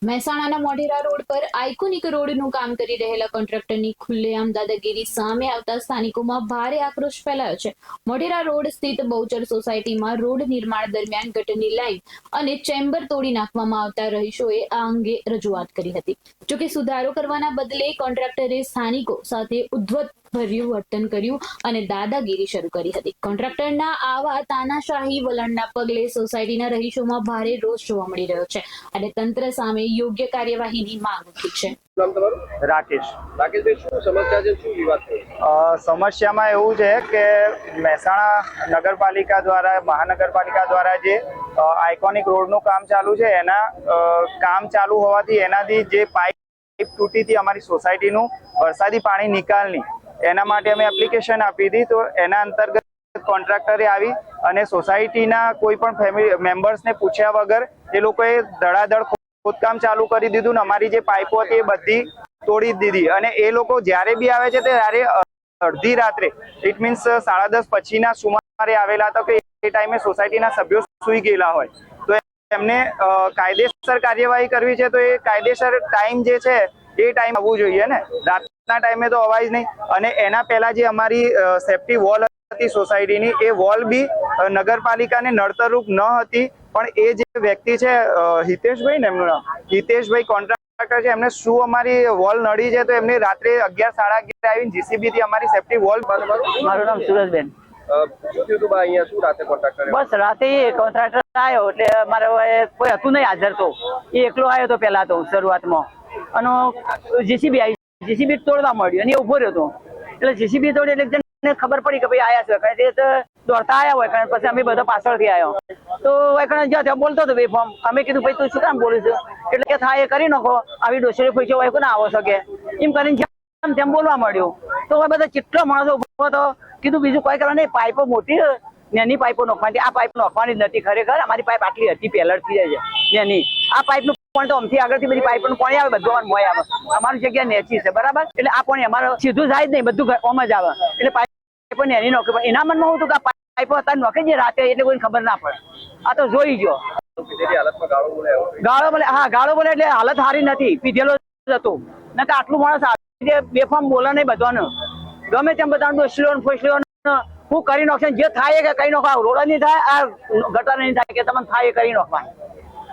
મહેસાણાના મોઢેરા રોડ પર આઇકોનિક રોડનું કામ કરી રહેલા કોન્ટ્રાક્ટરની ખુલ્લેઆમ દાદાગીરી સામે આવતા સ્થાનિકોમાં ભારે આક્રોશ ફેલાયો છે। મોઢેરા રોડ સ્થિત બહુચર સોસાયટીમાં રોડ નિર્માણ દરમિયાન ગટરની લાઇન અને ચેમ્બર તોડી નાખવામાં આવતા રહીશોએ આ અંગે રજૂઆત કરી હતી। જોકે સુધારો કરવાના બદલે કોન્ટ્રાક્ટરે સ્થાનિકો સાથે ઉદ્ધત ભર્યું વર્તન કર્યું અને દાદાગીરી શરૂ કરી હતી। કોન્ટ્રાક્ટરના આવા તાનાશાહી વલણના પગલે સોસાયટીના રહીશોમાં ભારે રોષ જોવા મળી રહ્યો છે અને તંત્ર સામે યોગ્ય કાર્યવાહીની માંગ ઉઠી છે। રાકેશભાઈ, શું સમસ્યા છે, શું વિવાદ છે? સમસ્યામાં એવું છે કે મહેસાણા નગરપાલિકા દ્વારા મહાનગરપાલિકા દ્વારા જે આઇકોનિક રોડનું કામ ચાલુ છે એના કામ ચાલુ હોવાથી એનાથી જે પાઇપ તૂટી હતી અમારી સોસાયટીનું વરસાદી પાણી નિકાલની, એના માટે અમે એપ્લિકેશન આપી હતી। તો એના અંતર્ગત કોન્ટ્રાક્ટરે આવી અને સોસાયટીના કોઈ પણ ફેમિલી મેમ્બર્સને પૂછ્યા વગર એ લોકોએ ધડાધડ ખોદકામ ચાલુ કરી દીધું ને અમારી જે પાઇપો હતી એ બધી તોડી દીધી। અને એ લોકો જ્યારે બી આવે છે ત્યારે અડધી રાત્રે ઇટ મીન્સ 10:30 પછીના સુમારે આવેલા હતા કે એ ટાઈમે સોસાયટીના સભ્યો સૂઈ ગયેલા હોય, તો એમને કાયદેસર કાર્યવાહી કરવી છે તો એ કાયદેસર ટાઈમ જે છે એ ટાઈમ આવવું જોઈએ ને, રાતના ટાઈમે તો અવાય જ નહીં। અને એના પહેલા જે અમારી સેફ્ટી વોલ હતી સોસાયટીની, એ વોલ બી નગરપાલિકાને નડતરરૂપ ન હતી, પણ એ જે વ્યક્તિ છે હિતેશભાઈ ને એમનું નામ હિતેશભાઈ કોન્ટ્રાક્ટર છે, એમને શું અમારી વોલ નડી છે તો એમને રાત્રે 11 સાડા 11 આવીને જીસીબી થી અમારી સેફ્ટી વોલ। મારું નામ સુરજબેન। શું થયું હતું બા અહીંયા? શું રાતે કોન્ટ્રાક્ટર? બસ રાતે કોન્ટ્રાક્ટર આવ્યો એટલે મારે કોઈ હતું નહીં હાજર, તો એ એકલો આવ્યો તો પેલા તો શરૂઆતમાં, અને જીસીબી આવી, જીસીબી તોડવા મળ્યું અને એ ઉભો રહ્યો હતો, એટલે જીસીબી તોડી એટલે ખબર પડી કે ભાઈ આયા છે, કારણ કે દોડતા આવ્યા હોય, કારણ પછી અમે બધા પાછળથી આવ્યો તો જ્યાં બોલતો હતો બે ફોર્મ, અમે કીધું ભાઈ તું શું કામ બોલું છું, એટલે કે થાય એ કરી નાખો, આવી ડોસરી પૂછ્યો હોય કોને આવો છો કે એમ કરીને તેમ બોલવા મળ્યું। તો હવે બધા કેટલો માણસો ઉભો હતો, કીધું બીજું કોઈ કરવા નહીં, પાઇપો મોટી નાની પાઇપો નોખવાની, આ પાઇપ નોખવાની જ નથી ખરેખર, અમારી પાઇપ આટલી હતી પહેલાથી જ નાની, આ પાઇપનું પણ તો અમથી આગળથી બધી પાઇપનું પાણી આવે, બધું મોય આવે, અમારી જગ્યા નેચી છે બરાબર, એટલે આ પાણી અમારે સીધું જાય જ નહીં, બધું ઓમ જ આવે, એટલે પાઇપો નાની નોખે, પણ એના મનમાં હું હતું કે પાઇપો અત્યારે નોખે છે રાતે એટલે કોઈ ખબર ના પડે, આ તો જોઈ ગયો ગાળો બોલે, હા ગાળો બોલે એટલે હાલત સારી નથી, પીધેલો જ હતો ને, આટલું માણસ બેફામ બોલે નહીં બધાને, ગમે તેમ બધા ડોસલીઓ ફોસલીઓ હું કરી નાખશે, જે થાય કે કઈ નાખવા, રોડ નહીં થાય, આ ગટર નહીં થાય કે તમને થાય એ કરી નાખવા।